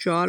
4